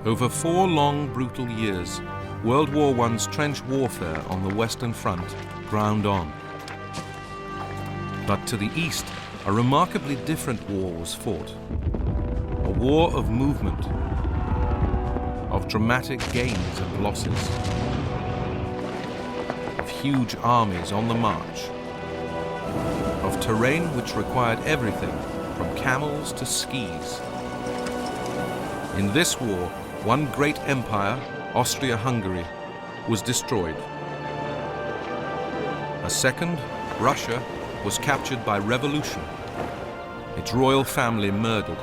Over 4 long, brutal years, World War I's trench warfare on the Western Front ground on. But to the east, a remarkably different war was fought. A war of movement, of dramatic gains and losses, of huge armies on the march, of terrain which required everything from camels to skis. In this war, one great empire, Austria-Hungary, was destroyed. A second, Russia, was captured by revolution, its royal family murdered.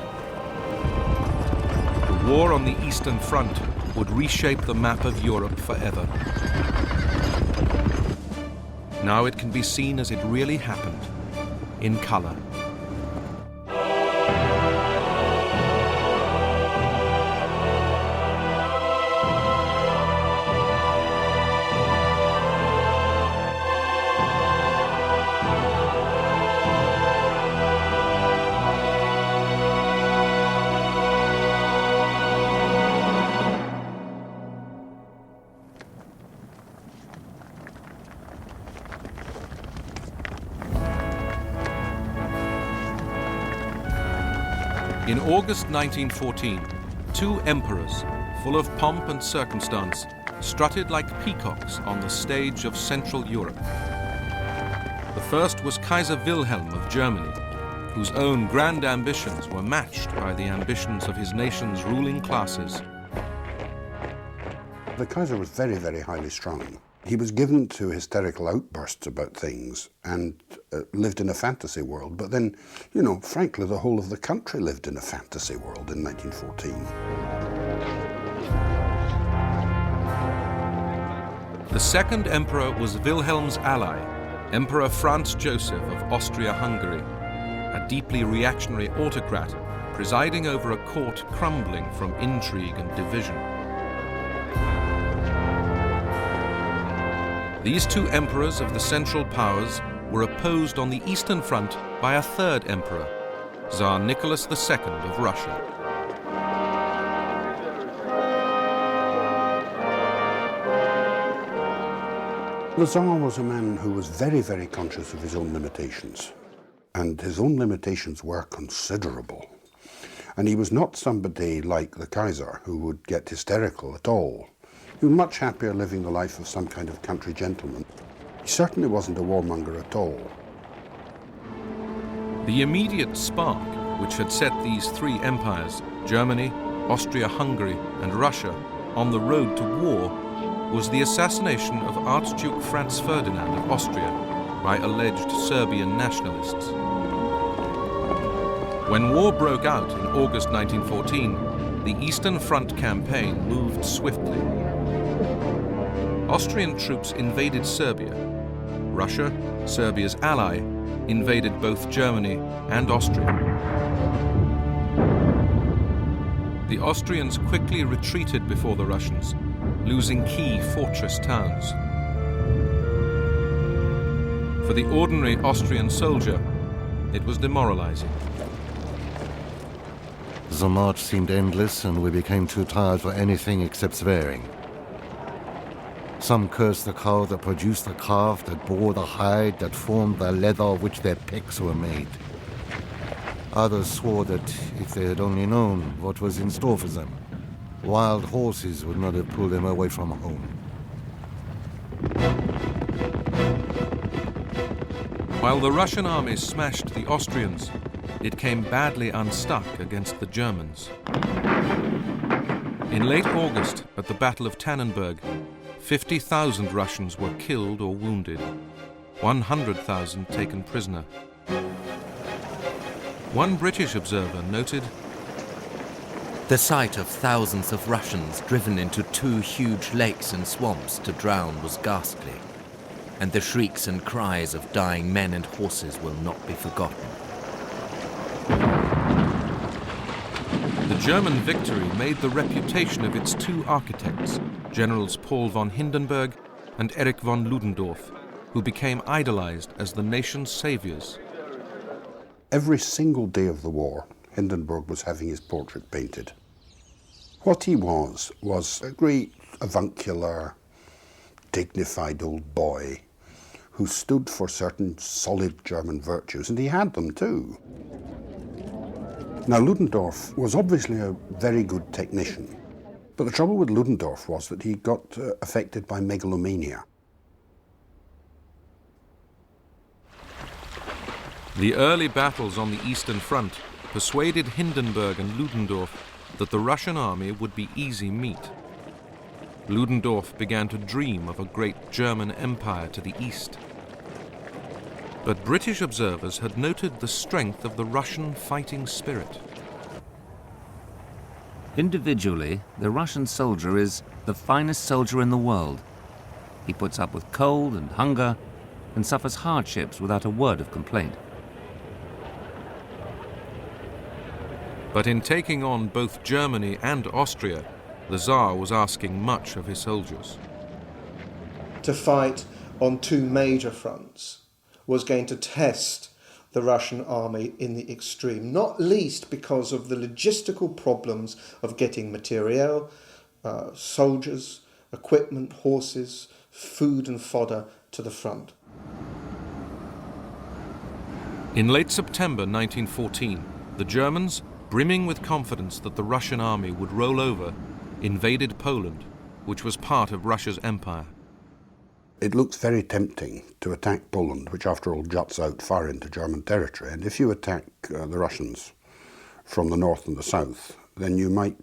The war on the Eastern Front would reshape the map of Europe forever. Now it can be seen as it really happened, in color. In August 1914, 2 emperors, full of pomp and circumstance, strutted like peacocks on the stage of Central Europe. The first was Kaiser Wilhelm of Germany, whose own grand ambitions were matched by the ambitions of his nation's ruling classes. The Kaiser was very, very highly strung. He was given to hysterical outbursts about things and lived in a fantasy world. But then, you know, frankly, the whole of the country lived in a fantasy world in 1914. The second emperor was Wilhelm's ally, Emperor Franz Joseph of Austria-Hungary, a deeply reactionary autocrat presiding over a court crumbling from intrigue and division. These 2 emperors of the Central Powers were opposed on the Eastern Front by a third emperor, Tsar Nicholas II of Russia. The Tsar was a man who was very, very conscious of his own limitations, and his own limitations were considerable. And he was not somebody like the Kaiser who would get hysterical at all. He was much happier living the life of some kind of country gentleman. He certainly wasn't a warmonger at all. The immediate spark which had set these 3 empires, Germany, Austria-Hungary and Russia, on the road to war was the assassination of Archduke Franz Ferdinand of Austria by alleged Serbian nationalists. When war broke out in August 1914, the Eastern Front campaign moved swiftly. Austrian troops invaded Serbia. Russia, Serbia's ally, invaded both Germany and Austria. The Austrians quickly retreated before the Russians, losing key fortress towns. For the ordinary Austrian soldier, it was demoralizing. The march seemed endless, and we became too tired for anything except swearing. Some cursed the cow that produced the calf, that bore the hide, that formed the leather of which their pecks were made. Others swore that if they had only known what was in store for them, wild horses would not have pulled them away from home. While the Russian army smashed the Austrians, it came badly unstuck against the Germans. In late August, at the Battle of Tannenberg, 50,000 Russians were killed or wounded, 100,000 taken prisoner. One British observer noted, "The sight of thousands of Russians driven into 2 huge lakes and swamps to drown was ghastly, and the shrieks and cries of dying men and horses will not be forgotten." The German victory made the reputation of its 2 architects, Generals Paul von Hindenburg and Erich von Ludendorff, who became idolized as the nation's saviors. Every single day of the war, Hindenburg was having his portrait painted. What he was a great avuncular, dignified old boy who stood for certain solid German virtues, and he had them too. Now, Ludendorff was obviously a very good technician, but the trouble with Ludendorff was that he got affected by megalomania. The early battles on the Eastern Front persuaded Hindenburg and Ludendorff that the Russian army would be easy meat. Ludendorff began to dream of a great German empire to the east. But British observers had noted the strength of the Russian fighting spirit. Individually, the Russian soldier is the finest soldier in the world. He puts up with cold and hunger and suffers hardships without a word of complaint. But in taking on both Germany and Austria, the Tsar was asking much of his soldiers. To fight on two major fronts was going to test the Russian army in the extreme, not least because of the logistical problems of getting materiel, soldiers, equipment, horses, food and fodder to the front. In late September 1914, the Germans, brimming with confidence that the Russian army would roll over, invaded Poland, which was part of Russia's empire. It looks very tempting to attack Poland, which after all juts out far into German territory, and if you attack the Russians from the north and the south, then you might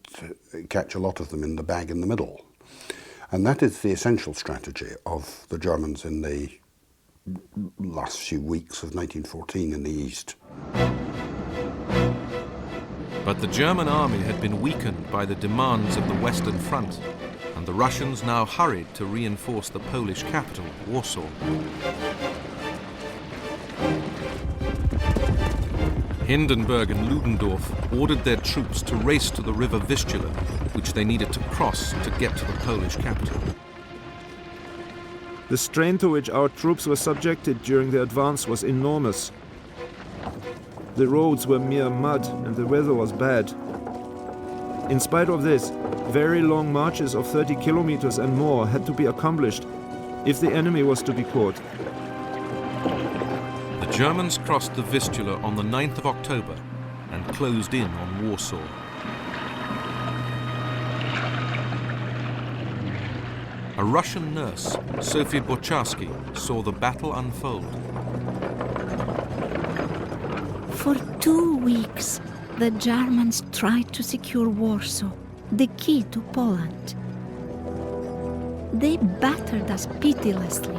catch a lot of them in the bag in the middle. And that is the essential strategy of the Germans in the last few weeks of 1914 in the east. But the German army had been weakened by the demands of the Western Front, and the Russians now hurried to reinforce the Polish capital, Warsaw. Hindenburg and Ludendorff ordered their troops to race to the river Vistula, which they needed to cross to get to the Polish capital. The strain to which our troops were subjected during the advance was enormous. The roads were mere mud and the weather was bad. In spite of this, very long marches of 30 kilometers and more had to be accomplished if the enemy was to be caught. The Germans crossed the Vistula on the 9th of October and closed in on Warsaw. A Russian nurse, Sophie Bocharsky, saw the battle unfold. For 2 weeks, the Germans tried to secure Warsaw, the key to Poland. They battered us pitilessly.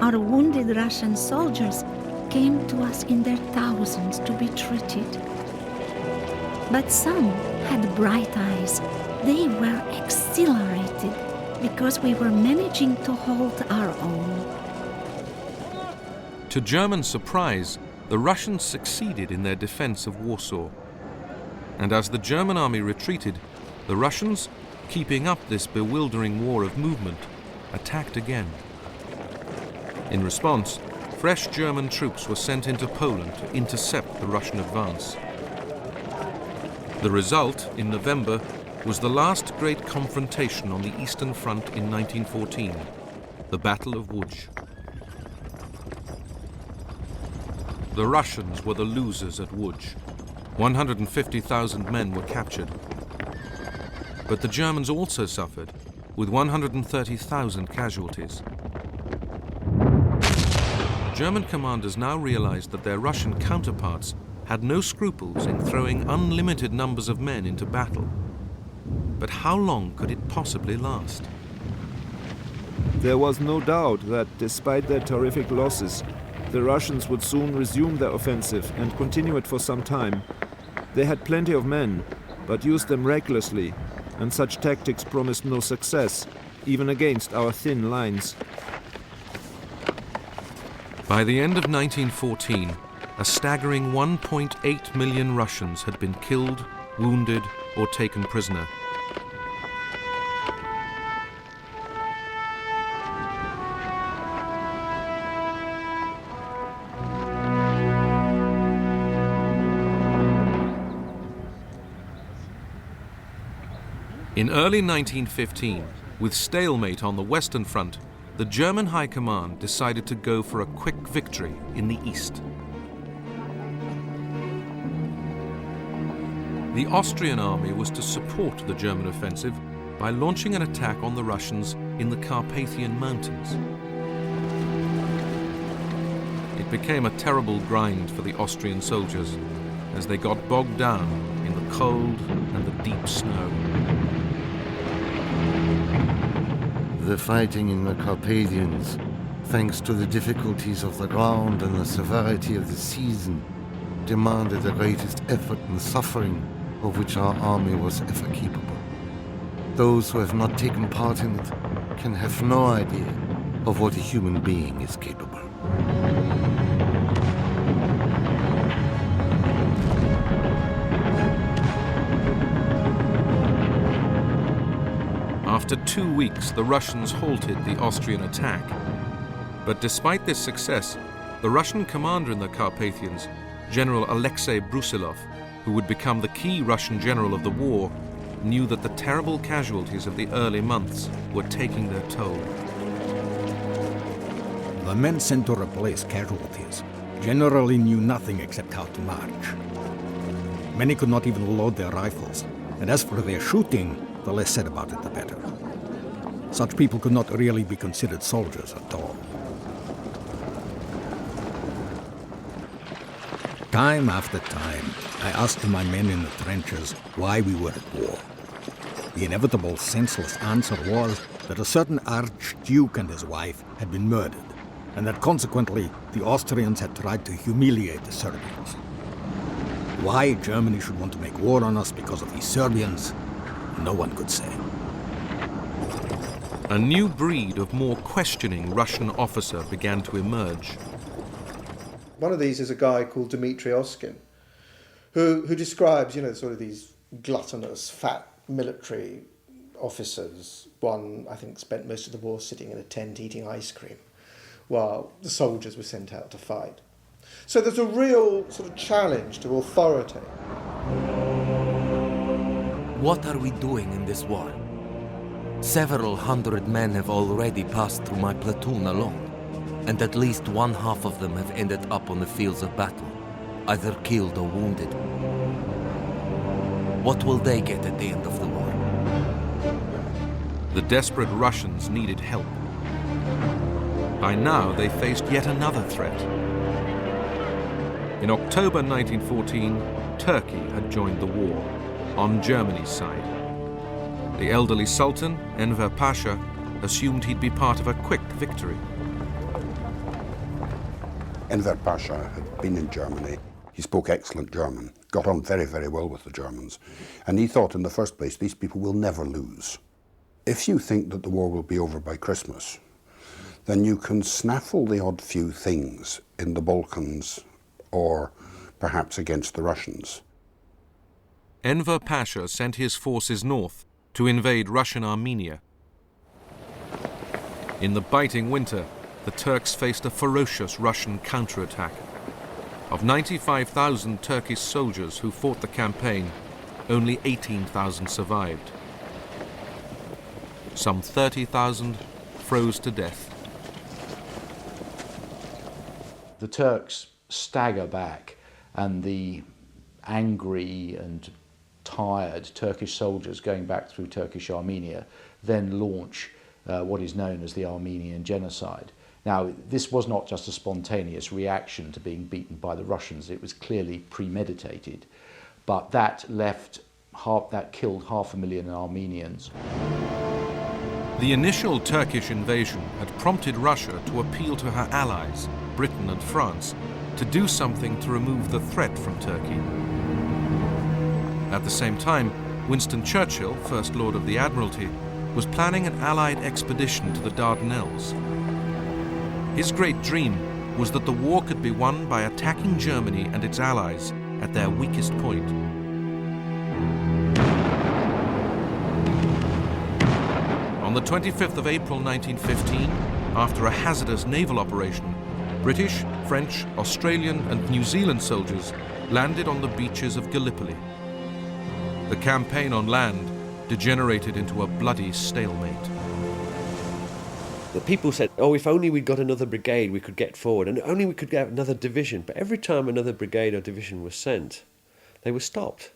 Our wounded Russian soldiers came to us in their thousands to be treated. But some had bright eyes. They were exhilarated because we were managing to hold our own. To German surprise, the Russians succeeded in their defense of Warsaw. And as the German army retreated, the Russians, keeping up this bewildering war of movement, attacked again. In response, fresh German troops were sent into Poland to intercept the Russian advance. The result, in November, was the last great confrontation on the Eastern Front in 1914, the Battle of Łódź. The Russians were the losers at Łódź. 150,000 men were captured. But the Germans also suffered, with 130,000 casualties. German commanders now realized that their Russian counterparts had no scruples in throwing unlimited numbers of men into battle. But how long could it possibly last? There was no doubt that, despite their terrific losses, the Russians would soon resume their offensive and continue it for some time. They had plenty of men, but used them recklessly, and such tactics promised no success, even against our thin lines. By the end of 1914, a staggering 1.8 million Russians had been killed, wounded, or taken prisoner. In early 1915, with stalemate on the Western Front, the German High Command decided to go for a quick victory in the east. The Austrian army was to support the German offensive by launching an attack on the Russians in the Carpathian Mountains. It became a terrible grind for the Austrian soldiers as they got bogged down in the cold and the deep snow. The fighting in the Carpathians, thanks to the difficulties of the ground and the severity of the season, demanded the greatest effort and suffering of which our army was ever capable. Those who have not taken part in it can have no idea of what a human being is capable. After 2 weeks, the Russians halted the Austrian attack. But despite this success, the Russian commander in the Carpathians, General Alexei Brusilov, who would become the key Russian general of the war, knew that the terrible casualties of the early months were taking their toll. The men sent to replace casualties generally knew nothing except how to march. Many could not even load their rifles, and as for their shooting, the less said about it, the better. Such people could not really be considered soldiers at all. Time after time, I asked my men in the trenches why we were at war. The inevitable senseless answer was that a certain Archduke and his wife had been murdered, and that consequently the Austrians had tried to humiliate the Serbians. Why Germany should want to make war on us because of these Serbians, no one could say. A new breed of more questioning Russian officer began to emerge. One of these is a guy called Dmitry Oskin, who describes, sort of these gluttonous, fat military officers. One, I think, spent most of the war sitting in a tent eating ice cream, while the soldiers were sent out to fight. So there's a real sort of challenge to authority. What are we doing in this war? Several hundred men have already passed through my platoon alone, and at least one half of them have ended up on the fields of battle, either killed or wounded. What will they get at the end of the war? The desperate Russians needed help. By now, they faced yet another threat. In October 1914, Turkey had joined the war, on Germany's side. The elderly Sultan, Enver Pasha, assumed he'd be part of a quick victory. Enver Pasha had been in Germany. He spoke excellent German, got on very, very well with the Germans, and he thought in the first place, these people will never lose. If you think that the war will be over by Christmas, then you can snaffle the odd few things in the Balkans or perhaps against the Russians. Enver Pasha sent his forces north to invade Russian Armenia. In the biting winter, the Turks faced a ferocious Russian counterattack. Of 95,000 Turkish soldiers who fought the campaign, only 18,000 survived. Some 30,000 froze to death. The Turks stagger back, and the angry and tired Turkish soldiers going back through Turkish Armenia then launch what is known as the Armenian Genocide. Now, this was not just a spontaneous reaction to being beaten by the Russians, it was clearly premeditated, but that killed 500,000 Armenians. The initial Turkish invasion had prompted Russia to appeal to her allies, Britain and France, to do something to remove the threat from Turkey. At the same time, Winston Churchill, First Lord of the Admiralty, was planning an Allied expedition to the Dardanelles. His great dream was that the war could be won by attacking Germany and its allies at their weakest point. On the 25th of April 1915, after a hazardous naval operation, British, French, Australian and New Zealand soldiers landed on the beaches of Gallipoli. The campaign on land degenerated into a bloody stalemate. The people said, oh, if only we'd got another brigade, we could get forward, and only we could get another division. But every time another brigade or division was sent, they were stopped.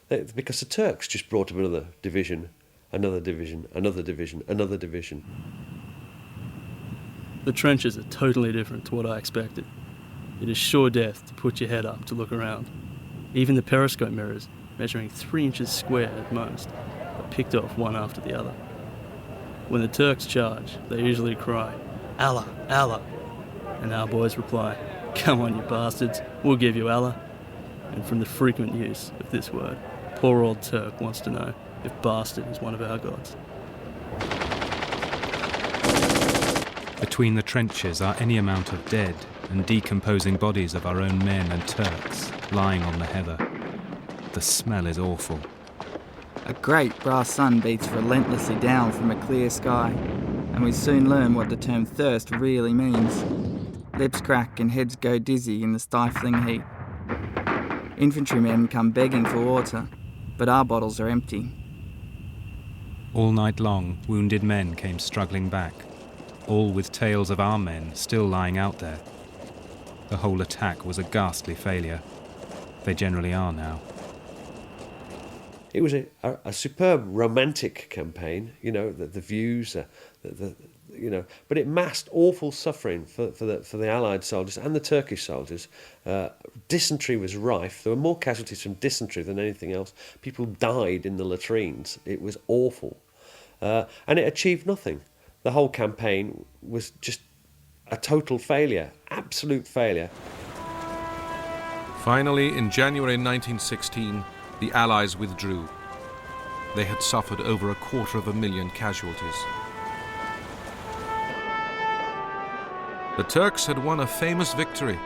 Because the Turks just brought up another division, another division, another division, another division. The trenches are totally different to what I expected. It is sure death to put your head up to look around. Even the periscope mirrors, measuring 3 inches square at most, are picked off one after the other. When the Turks charge, they usually cry, Allah, Allah, and our boys reply, come on you bastards, we'll give you Allah. And from the frequent use of this word, poor old Turk wants to know if bastard is one of our gods. Between the trenches are any amount of dead and decomposing bodies of our own men and Turks lying on the heather. The smell is awful. A great brass sun beats relentlessly down from a clear sky, and we soon learn what the term thirst really means. Lips crack and heads go dizzy in the stifling heat. Infantrymen come begging for water, but our bottles are empty. All night long, wounded men came struggling back, all with tales of our men still lying out there. The whole attack was a ghastly failure. They generally are now. It was a superb romantic campaign, the views, but it masked awful suffering for the Allied soldiers and the Turkish soldiers. Dysentery was rife. There were more casualties from dysentery than anything else. People died in the latrines. It was awful. And it achieved nothing. The whole campaign was just a total failure, absolute failure. Finally, in January 1916, the Allies withdrew. They had suffered over 250,000 casualties. The Turks had won a famous victory,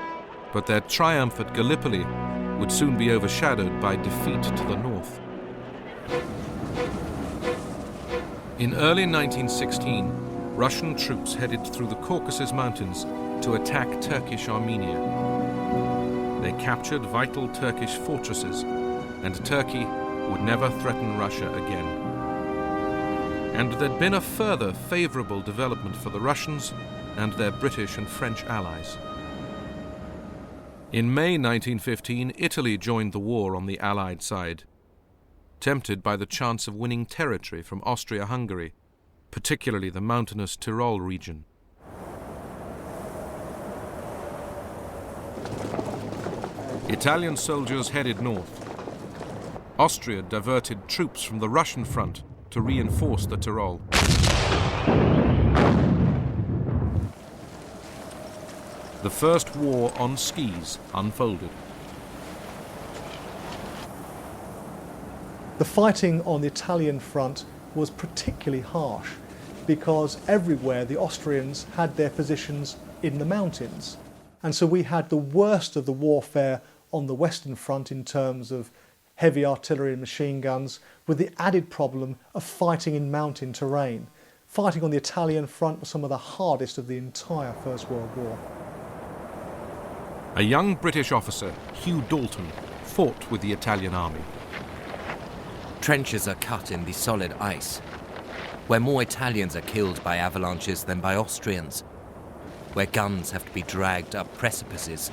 but their triumph at Gallipoli would soon be overshadowed by defeat to the north. In early 1916, Russian troops headed through the Caucasus Mountains to attack Turkish Armenia. They captured vital Turkish fortresses, and Turkey would never threaten Russia again. And there'd been a further favourable development for the Russians and their British and French allies. In May 1915, Italy joined the war on the Allied side, tempted by the chance of winning territory from Austria-Hungary, particularly the mountainous Tyrol region. Italian soldiers headed north. Austria diverted troops from the Russian front to reinforce the Tyrol. The First War on Skis unfolded. The fighting on the Italian front was particularly harsh because everywhere the Austrians had their positions in the mountains. And so we had the worst of the warfare on the Western front in terms of heavy artillery and machine guns, with the added problem of fighting in mountain terrain. Fighting on the Italian front was some of the hardest of the entire First World War. A young British officer, Hugh Dalton, fought with the Italian army. Trenches are cut in the solid ice, where more Italians are killed by avalanches than by Austrians, where guns have to be dragged up precipices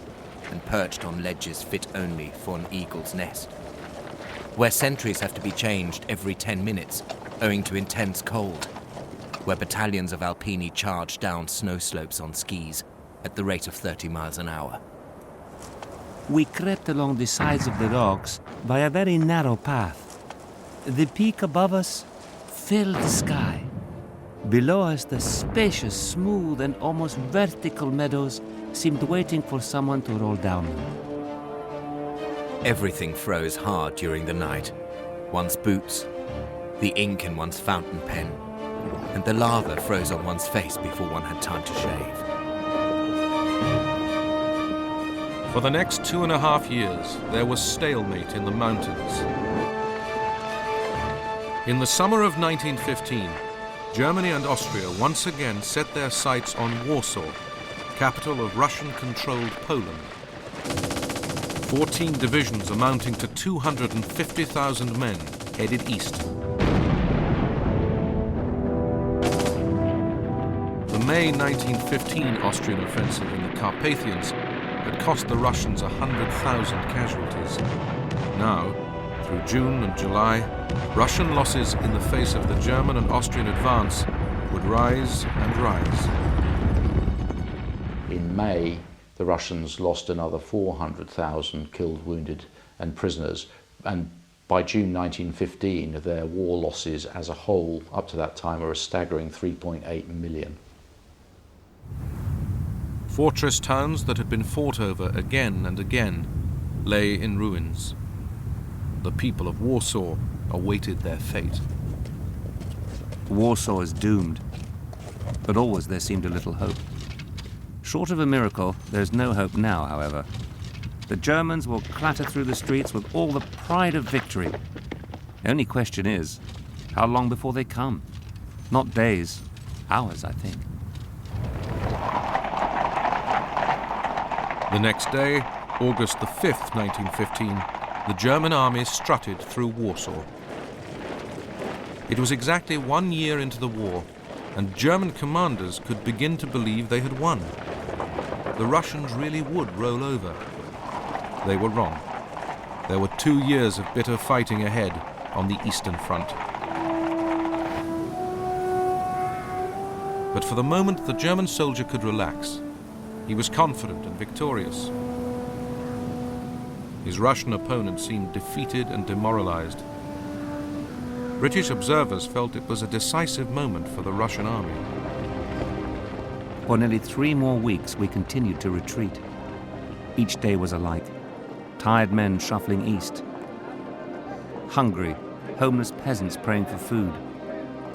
and perched on ledges fit only for an eagle's nest, where sentries have to be changed every 10 minutes owing to intense cold, where battalions of Alpini charge down snow slopes on skis at the rate of 30 miles an hour. We crept along the sides of the rocks by a very narrow path. The peak above us filled the sky. Below us, the spacious, smooth, and almost vertical meadows seemed waiting for someone to roll down them. Everything froze hard during the night. One's boots, the ink in one's fountain pen, and the lather froze on one's face before one had time to shave. For the next 2.5 years, there was stalemate in the mountains. In the summer of 1915, Germany and Austria once again set their sights on Warsaw, capital of Russian-controlled Poland. 14 divisions amounting to 250,000 men headed east. May 1915 Austrian offensive in the Carpathians had cost the Russians 100,000 casualties. Now, through June and July, Russian losses in the face of the German and Austrian advance would rise and rise. In May, the Russians lost another 400,000 killed, wounded and prisoners, and by June 1915 their war losses as a whole up to that time were a staggering 3.8 million. Fortress towns that had been fought over again and again lay in ruins. The people of Warsaw awaited their fate. Warsaw is doomed, but always there seemed a little hope. Short of a miracle, there's no hope now, however. The Germans will clatter through the streets with all the pride of victory. The only question is, how long before they come? Not days, hours, I think. The next day, August the 5th, 1915, the German army strutted through Warsaw. It was exactly 1 year into the war, and German commanders could begin to believe they had won. The Russians really would roll over. They were wrong. There were 2 years of bitter fighting ahead on the Eastern Front. But for the moment, the German soldier could relax. He was confident and victorious. His Russian opponent seemed defeated and demoralized. British observers felt it was a decisive moment for the Russian army. For nearly 3 more weeks, we continued to retreat. Each day was alike. Tired men shuffling east. Hungry, homeless peasants praying for food.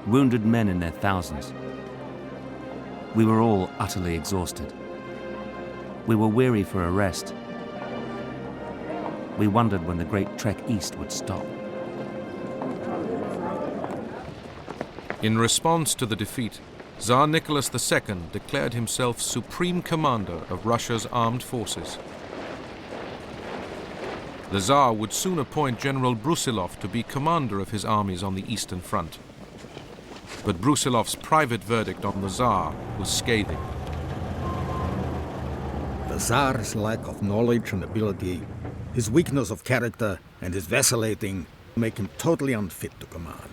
Wounded men in their thousands. We were all utterly exhausted. We were weary for a rest. We wondered when the great trek east would stop. In response to the defeat, Tsar Nicholas II declared himself supreme commander of Russia's armed forces. The Tsar would soon appoint General Brusilov to be commander of his armies on the Eastern Front. But Brusilov's private verdict on the Tsar was scathing. The Tsar's lack of knowledge and ability, his weakness of character, and his vacillating make him totally unfit to command.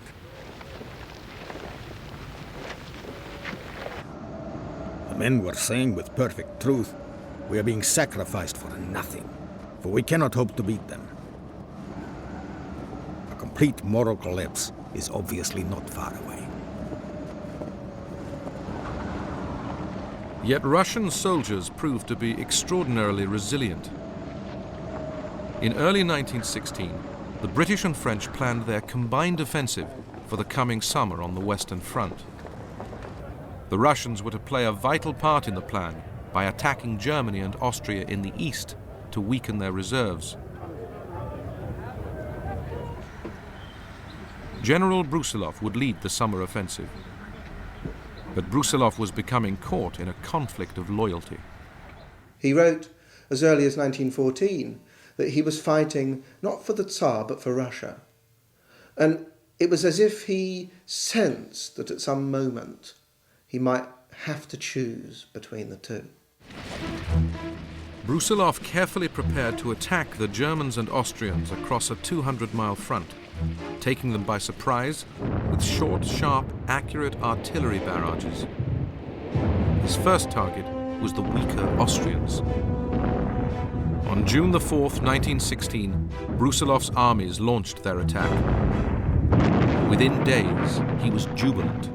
The men were saying with perfect truth, we are being sacrificed for nothing, for we cannot hope to beat them. A complete moral collapse is obviously not far away. Yet Russian soldiers proved to be extraordinarily resilient. In early 1916, the British and French planned their combined offensive for the coming summer on the Western Front. The Russians were to play a vital part in the plan by attacking Germany and Austria in the east to weaken their reserves. General Brusilov would lead the summer offensive. But Brusilov was becoming caught in a conflict of loyalty. He wrote as early as 1914 that he was fighting not for the Tsar but for Russia. And it was as if he sensed that at some moment he might have to choose between the two. Brusilov carefully prepared to attack the Germans and Austrians across a 200-mile front, taking them by surprise with short, sharp, accurate artillery barrages. His first target was the weaker Austrians. On June the 4th, 1916, Brusilov's armies launched their attack. Within days, he was jubilant.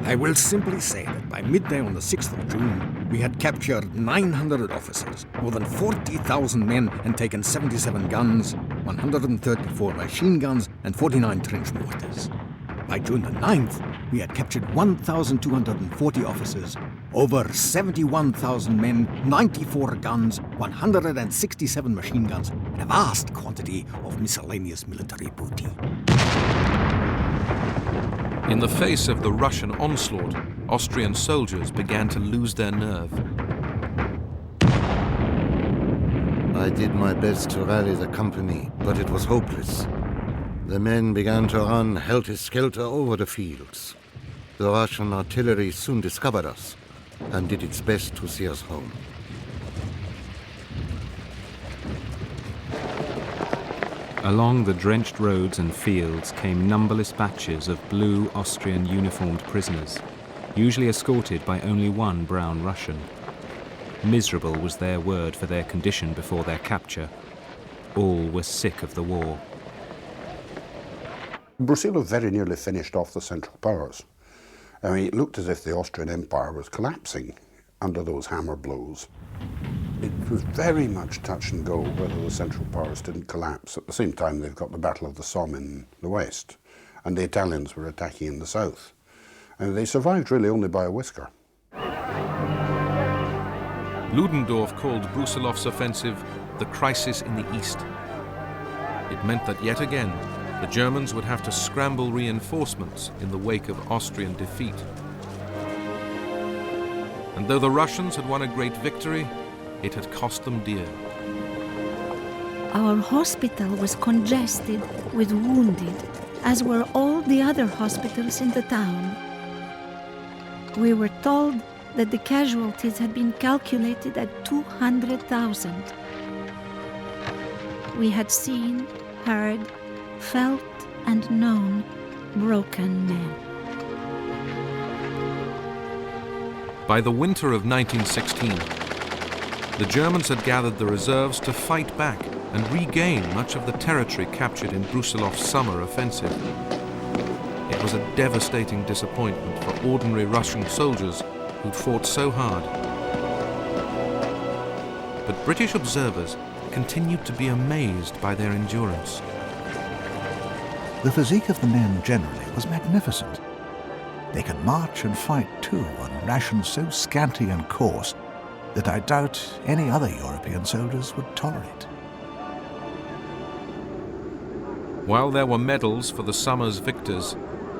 I will simply say that by midday on the 6th of June, we had captured 900 officers, more than 40,000 men, and taken 77 guns, 134 machine guns, and 49 trench mortars. By June the 9th, we had captured 1,240 officers, over 71,000 men, 94 guns, 167 machine guns, and a vast quantity of miscellaneous military booty. In the face of the Russian onslaught, Austrian soldiers began to lose their nerve. I did my best to rally the company, but it was hopeless. The men began to run helter-skelter over the fields. The Russian artillery soon discovered us and did its best to see us home. Along the drenched roads and fields came numberless batches of blue Austrian uniformed prisoners, usually escorted by only one brown Russian. Miserable was their word for their condition before their capture. All were sick of the war. Brusilov very nearly finished off the Central Powers. I mean, it looked as if the Austrian Empire was collapsing under those hammer blows. It was very much touch and go whether the Central Powers didn't collapse. At the same time, they've got the Battle of the Somme in the west, and the Italians were attacking in the south. And they survived really only by a whisker. Ludendorff called Brusilov's offensive the crisis in the east. It meant that yet again, the Germans would have to scramble reinforcements in the wake of Austrian defeat. And though the Russians had won a great victory, it had cost them dear. Our hospital was congested with wounded, as were all the other hospitals in the town. We were told that the casualties had been calculated at 200,000. We had seen, heard, felt and known broken men. By the winter of 1916, the Germans had gathered the reserves to fight back and regain much of the territory captured in Brusilov's summer offensive. It was a devastating disappointment for ordinary Russian soldiers who'd fought so hard. But British observers continued to be amazed by their endurance. The physique of the men generally was magnificent. They could march and fight too on rations so scanty and coarse that I doubt any other European soldiers would tolerate. While there were medals for the summer's victors,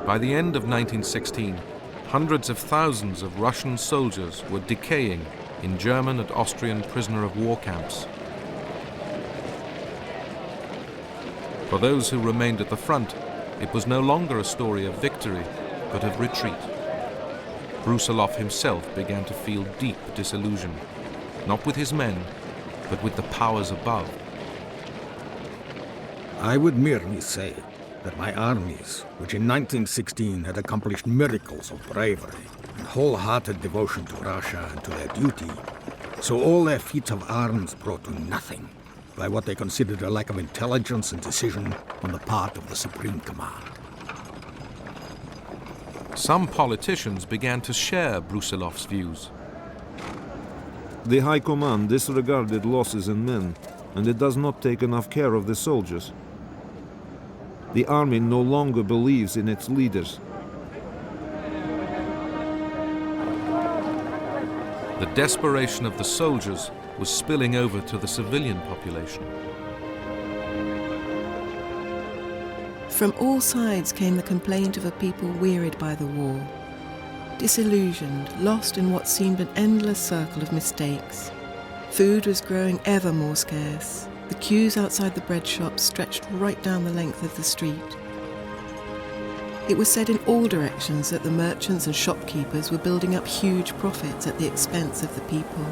by the end of 1916, hundreds of thousands of Russian soldiers were decaying in German and Austrian prisoner of war camps. For those who remained at the front, it was no longer a story of victory, but of retreat. Brusilov himself began to feel deep disillusion, not with his men, but with the powers above. I would merely say that my armies, which in 1916 had accomplished miracles of bravery and wholehearted devotion to Russia and to their duty, saw all their feats of arms brought to nothing by what they considered a lack of intelligence and decision on the part of the Supreme Command. Some politicians began to share Brusilov's views. The High Command disregarded losses in men, and it does not take enough care of the soldiers. The army no longer believes in its leaders. The desperation of the soldiers was spilling over to the civilian population. From all sides came the complaint of a people wearied by the war, disillusioned, lost in what seemed an endless circle of mistakes. Food was growing ever more scarce. The queues outside the bread shops stretched right down the length of the street. It was said in all directions that the merchants and shopkeepers were building up huge profits at the expense of the people.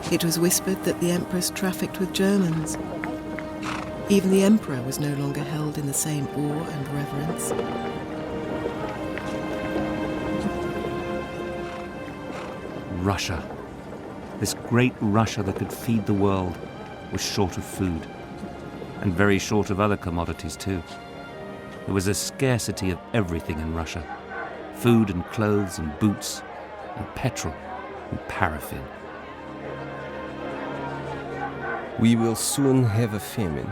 It was whispered that the empress trafficked with Germans. Even the emperor was no longer held in the same awe and reverence. Russia, this great Russia that could feed the world, was short of food, and very short of other commodities too. There was a scarcity of everything in Russia: food and clothes and boots and petrol and paraffin. We will soon have a famine.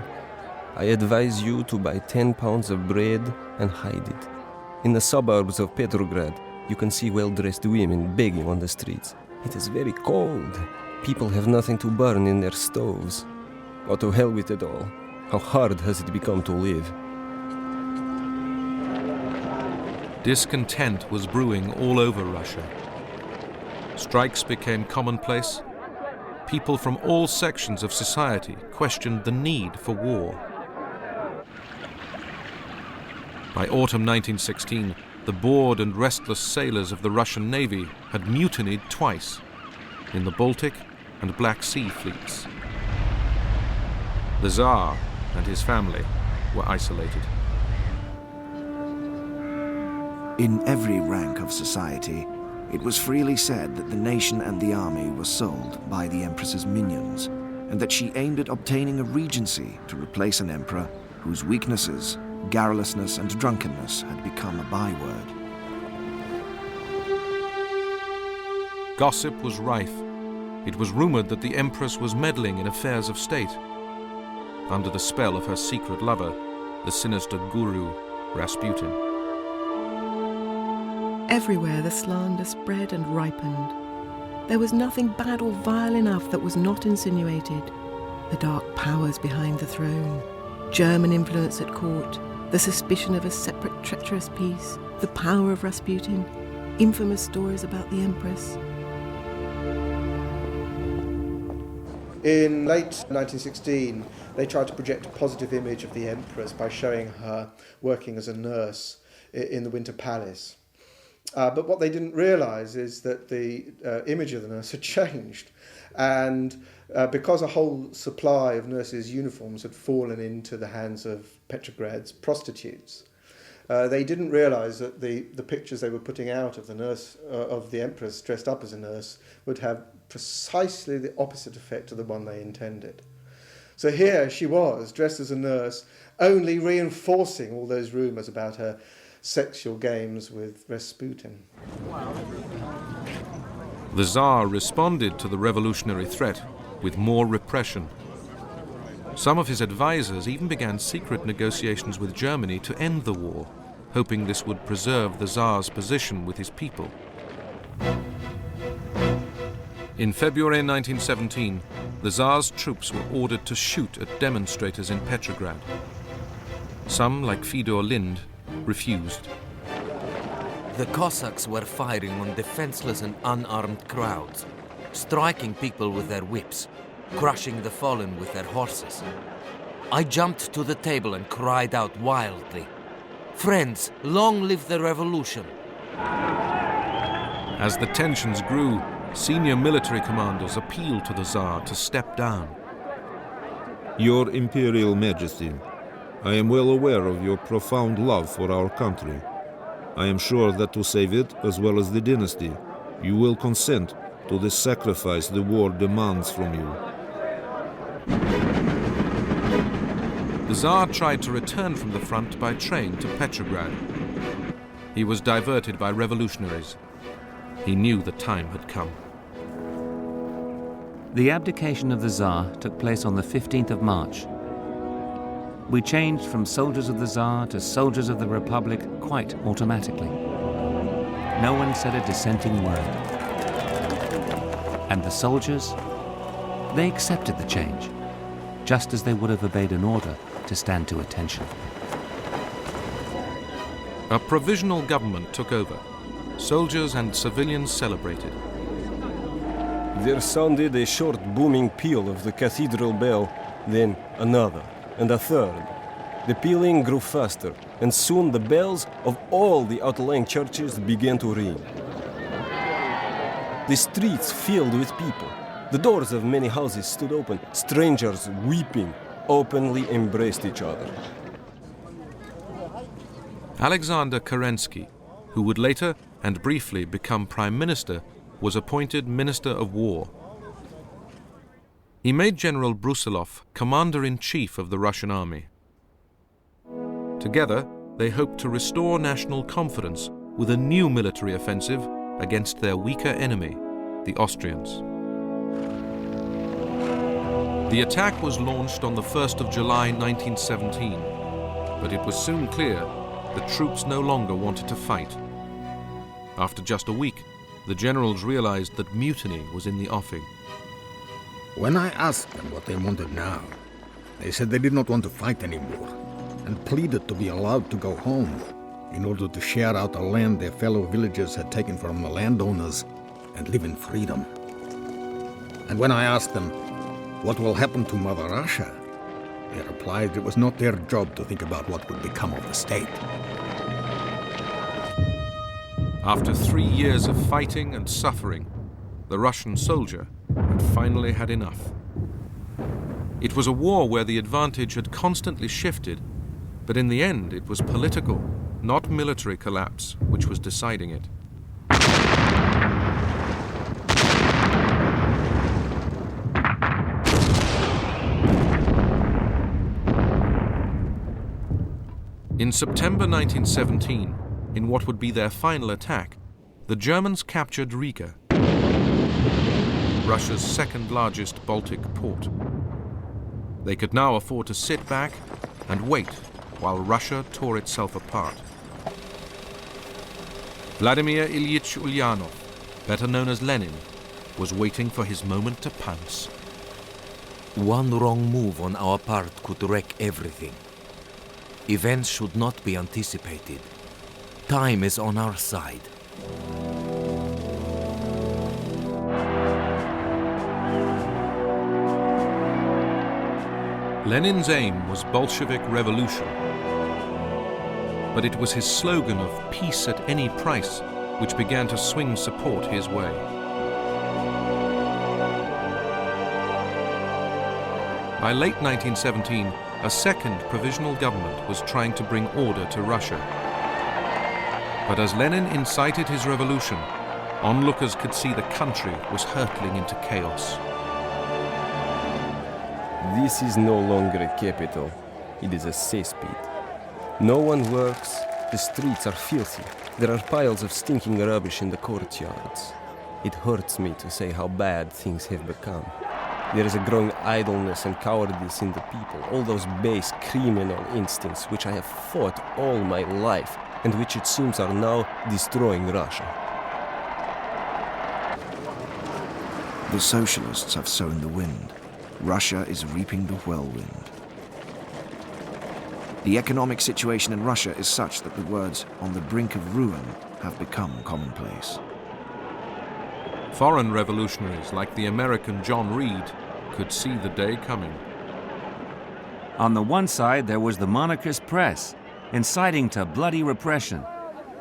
I advise you to buy 10 pounds of bread and hide it. In the suburbs of Petrograd, you can see well-dressed women begging on the streets. It is very cold. People have nothing to burn in their stoves. Oh, to hell with it all. How hard has it become to live? Discontent was brewing all over Russia. Strikes became commonplace. People from all sections of society questioned the need for war. By autumn 1916, the bored and restless sailors of the Russian Navy had mutinied twice, in the Baltic and Black Sea fleets. The Tsar and his family were isolated. In every rank of society, it was freely said that the nation and the army were sold by the Empress's minions, and that she aimed at obtaining a regency to replace an emperor whose weaknesses, garrulousness and drunkenness had become a byword. Gossip was rife. It was rumored that the Empress was meddling in affairs of state, under the spell of her secret lover, the sinister guru Rasputin. Everywhere the slander spread and ripened. There was nothing bad or vile enough that was not insinuated. The dark powers behind the throne, German influence at court, the suspicion of a separate treacherous peace, the power of Rasputin, infamous stories about the Empress. In late 1916, they tried to project a positive image of the Empress by showing her working as a nurse in the Winter Palace. But what they didn't realise is that the image of the nurse had changed. And because a whole supply of nurses' uniforms had fallen into the hands of Petrograd's prostitutes, they didn't realise that the pictures they were putting out of the nurse, of the Empress dressed up as a nurse, would have precisely the opposite effect of the one they intended. So here she was, dressed as a nurse, only reinforcing all those rumours about her sexual games with Rasputin. The Tsar responded to the revolutionary threat with more repression. Some of his advisors even began secret negotiations with Germany to end the war, hoping this would preserve the Tsar's position with his people. In February 1917, the Tsar's troops were ordered to shoot at demonstrators in Petrograd. Some, like Fedor Lind, refused. The Cossacks were firing on defenseless and unarmed crowds, striking people with their whips, crushing the fallen with their horses. I jumped to the table and cried out wildly, "Friends, long live the revolution!" As the tensions grew, senior military commanders appealed to the Tsar to step down. Your Imperial Majesty, I am well aware of your profound love for our country. I am sure that to save it, as well as the dynasty, you will consent to the sacrifice the war demands from you. The Tsar tried to return from the front by train to Petrograd. He was diverted by revolutionaries. He knew the time had come. The abdication of the Tsar took place on the 15th of March. We changed from soldiers of the Tsar to soldiers of the Republic quite automatically. No one said a dissenting word. And the soldiers, they accepted the change, just as they would have obeyed an order to stand to attention. A provisional government took over. Soldiers and civilians celebrated. There sounded a short booming peal of the cathedral bell, then another and a third. The pealing grew faster, and soon the bells of all the outlying churches began to ring. The streets filled with people. The doors of many houses stood open. Strangers, weeping, openly embraced each other. Alexander Kerensky, who would later and briefly become Prime Minister, was appointed Minister of War. He made General Brusilov Commander-in-Chief of the Russian army. Together, they hoped to restore national confidence with a new military offensive against their weaker enemy, the Austrians. The attack was launched on the 1st of July 1917, but it was soon clear the troops no longer wanted to fight. After just a week, the generals realized that mutiny was in the offing. When I asked them what they wanted now, they said they did not want to fight anymore, and pleaded to be allowed to go home in order to share out the land their fellow villagers had taken from the landowners and live in freedom. And when I asked them, what will happen to Mother Russia, they replied it was not their job to think about what would become of the state. After 3 years of fighting and suffering, the Russian soldier had finally had enough. It was a war where the advantage had constantly shifted, but in the end it was political, not military collapse, which was deciding it. In September 1917, in what would be their final attack, the Germans captured Riga, Russia's second largest Baltic port. They could now afford to sit back and wait while Russia tore itself apart. Vladimir Ilyich Ulyanov, better known as Lenin, was waiting for his moment to pounce. One wrong move on our part could wreck everything. Events should not be anticipated. Time is on our side. Lenin's aim was Bolshevik revolution, but it was his slogan of peace at any price which began to swing support his way. By late 1917, a second provisional government was trying to bring order to Russia. But as Lenin incited his revolution, onlookers could see the country was hurtling into chaos. This is no longer a capital, it is a cesspit. No one works, the streets are filthy, there are piles of stinking rubbish in the courtyards. It hurts me to say how bad things have become. There is a growing idleness and cowardice in the people, all those base criminal instincts which I have fought all my life and which it seems are now destroying Russia. The socialists have sown the wind. Russia is reaping the whirlwind. The economic situation in Russia is such that the words "on the brink of ruin" have become commonplace. Foreign revolutionaries like the American John Reed could see the day coming. On the one side, there was the monarchist press, inciting to bloody repression.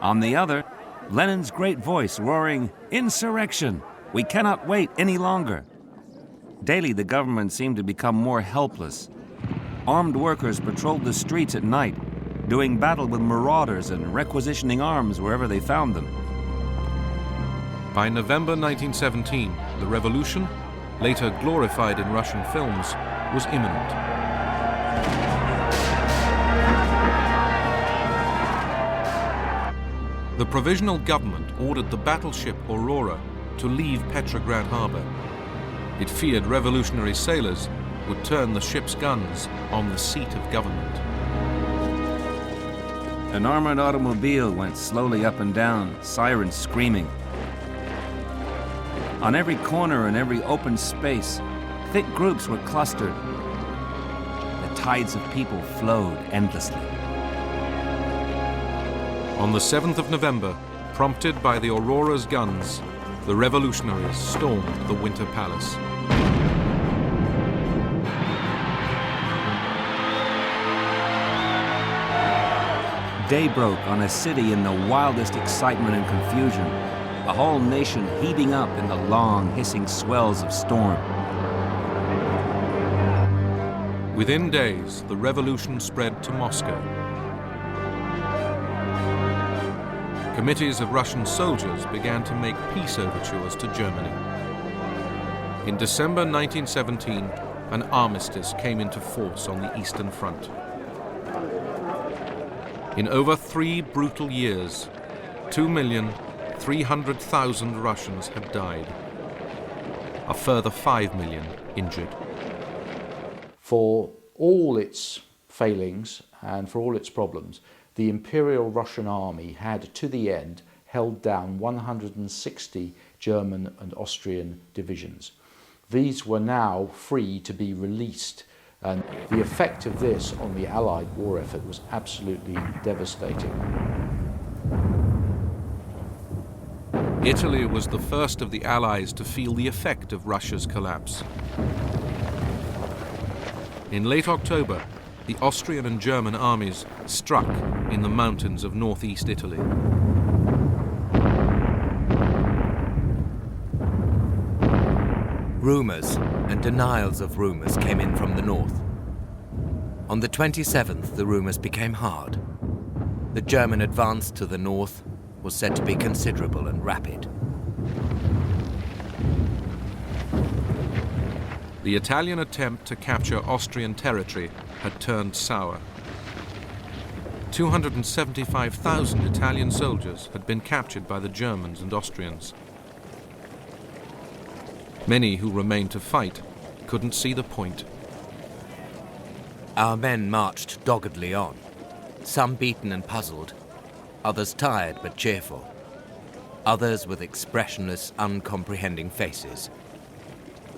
On the other, Lenin's great voice roaring, "Insurrection! We cannot wait any longer." Daily, the government seemed to become more helpless. Armed workers patrolled the streets at night, doing battle with marauders and requisitioning arms wherever they found them. By November 1917, the revolution, later glorified in Russian films, was imminent. The provisional government ordered the battleship Aurora to leave Petrograd harbor. It feared revolutionary sailors would turn the ship's guns on the seat of government. An armored automobile went slowly up and down, sirens screaming. On every corner and every open space, thick groups were clustered. The tides of people flowed endlessly. On the 7th of November, prompted by the Aurora's guns, the revolutionaries stormed the Winter Palace. Day broke on a city in the wildest excitement and confusion, a whole nation heaving up in the long, hissing swells of storm. Within days, the revolution spread to Moscow. Committees of Russian soldiers began to make peace overtures to Germany. In December 1917, an armistice came into force on the Eastern Front. In over 3 brutal years, 2,300,000 Russians had died. A further 5 million injured. For all its failings and for all its problems, the Imperial Russian Army had, to the end, held down 160 German and Austrian divisions. These were now free to be released, and the effect of this on the Allied war effort was absolutely devastating. Italy was the first of the Allies to feel the effect of Russia's collapse. In late October, the Austrian and German armies struck in the mountains of northeast Italy. Rumours and denials of rumours came in from the north. On the 27th, the rumours became hard. The German advance to the north was said to be considerable and rapid. The Italian attempt to capture Austrian territory had turned sour. 275,000 Italian soldiers had been captured by the Germans and Austrians. Many who remained to fight couldn't see the point. Our men marched doggedly on, some beaten and puzzled, others tired but cheerful, others with expressionless, uncomprehending faces.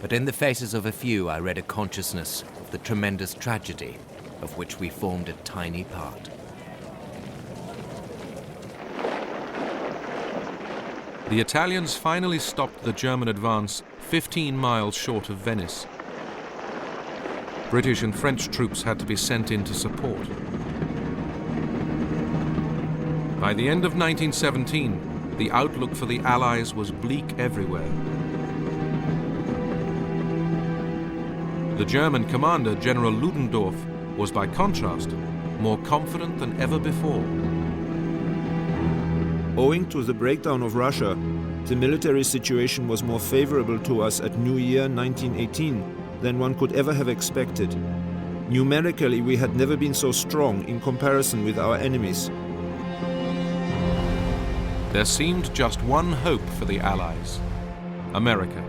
But in the faces of a few I read a consciousness of the tremendous tragedy of which we formed a tiny part. The Italians finally stopped the German advance 15 miles short of Venice. British and French troops had to be sent in to support. By the end of 1917, the outlook for the Allies was bleak everywhere. The German commander, General Ludendorff, was by contrast more confident than ever before. Owing to the breakdown of Russia, the military situation was more favorable to us at New Year 1918 than one could ever have expected. Numerically, we had never been so strong in comparison with our enemies. There seemed just one hope for the Allies: America.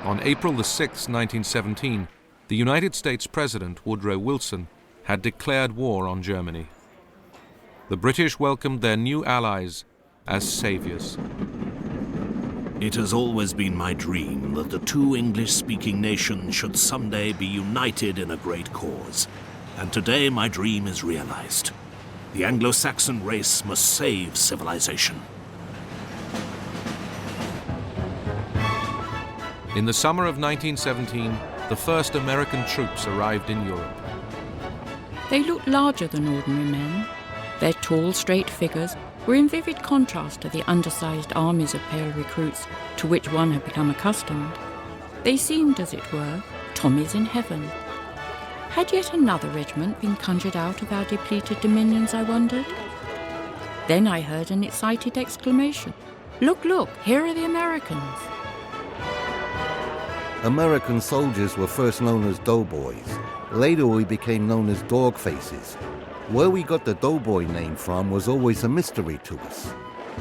On April the 6th, 1917, the United States President Woodrow Wilson had declared war on Germany. The British welcomed their new allies as saviors. It has always been my dream that the two English-speaking nations should someday be united in a great cause. And today my dream is realized. The Anglo-Saxon race must save civilization. In the summer of 1917, the first American troops arrived in Europe. They looked larger than ordinary men. Their tall, straight figures were in vivid contrast to the undersized armies of pale recruits to which one had become accustomed. They seemed, as it were, Tommies in heaven. Had yet another regiment been conjured out of our depleted dominions, I wondered? Then I heard an excited exclamation. Look, look, here are the Americans. American soldiers were first known as doughboys. Later we became known as dog faces. Where we got the doughboy name from was always a mystery to us.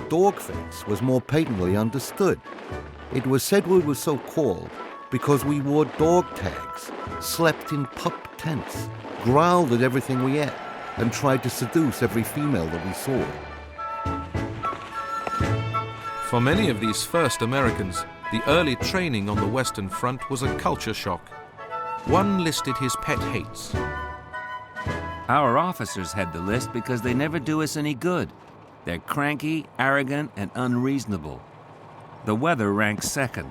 Dogface was more patently understood. It was said we were so called because we wore dog tags, slept in pup tents, growled at everything we ate, and tried to seduce every female that we saw. For many of these first Americans, the early training on the Western Front was a culture shock. One listed his pet hates. Our officers had the list because they never do us any good. They're cranky, arrogant, and unreasonable. The weather ranks second.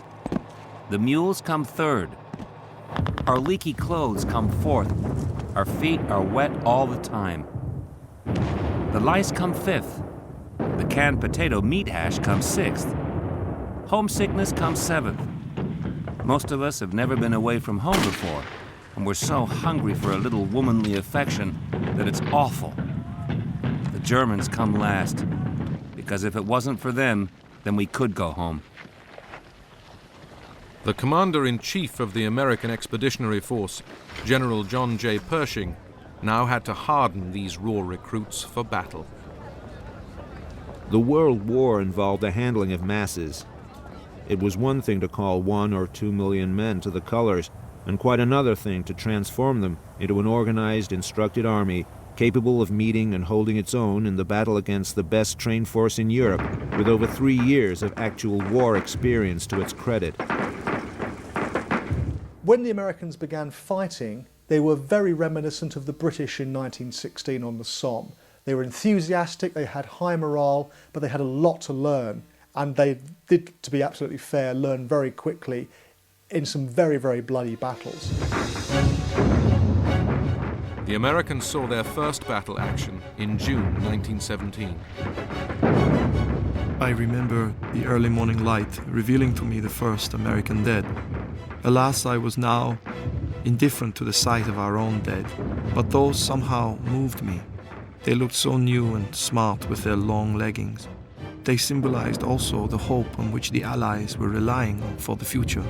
The mules come third. Our leaky clothes come fourth. Our feet are wet all the time. The lice come fifth. The canned potato meat hash comes sixth. Homesickness comes seventh. Most of us have never been away from home before, and we're so hungry for a little womanly affection that it's awful. The Germans come last, because if it wasn't for them, then we could go home. The commander-in-chief of the American Expeditionary Force, General John J. Pershing, now had to harden these raw recruits for battle. The World War involved the handling of masses. It was one thing to call 1 or 2 million men to the colors, and quite another thing to transform them into an organized, instructed army capable of meeting and holding its own in the battle against the best trained force in Europe, with over 3 years of actual war experience to its credit. When the Americans began fighting, they were very reminiscent of the British in 1916 on the Somme. They were enthusiastic, they had high morale, but they had a lot to learn. And they did, to be absolutely fair, learn very quickly in some very, very bloody battles. The Americans saw their first battle action in June 1917. I remember the early morning light revealing to me the first American dead. Alas, I was now indifferent to the sight of our own dead, but those somehow moved me. They looked so new and smart with their long leggings. They symbolized also the hope on which the Allies were relying on for the future.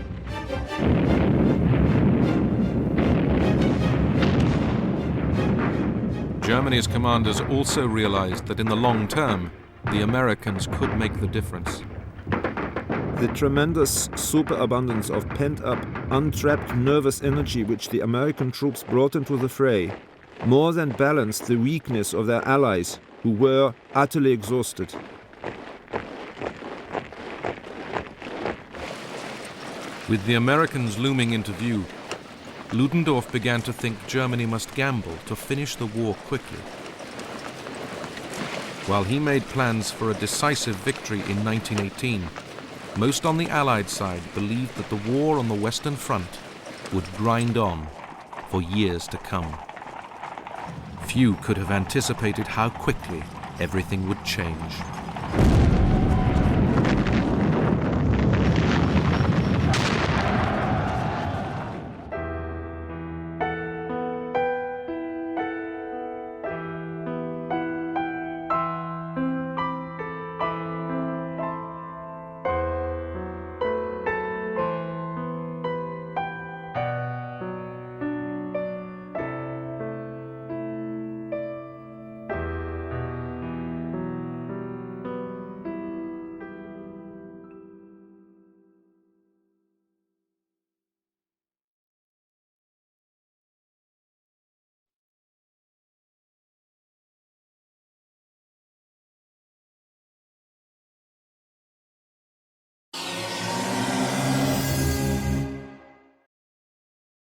Germany's commanders also realized that in the long term, the Americans could make the difference. The tremendous superabundance of pent-up, untrapped nervous energy which the American troops brought into the fray more than balanced the weakness of their allies, who were utterly exhausted. With the Americans looming into view, Ludendorff began to think Germany must gamble to finish the war quickly. While he made plans for a decisive victory in 1918, most on the Allied side believed that the war on the Western Front would grind on for years to come. Few could have anticipated how quickly everything would change.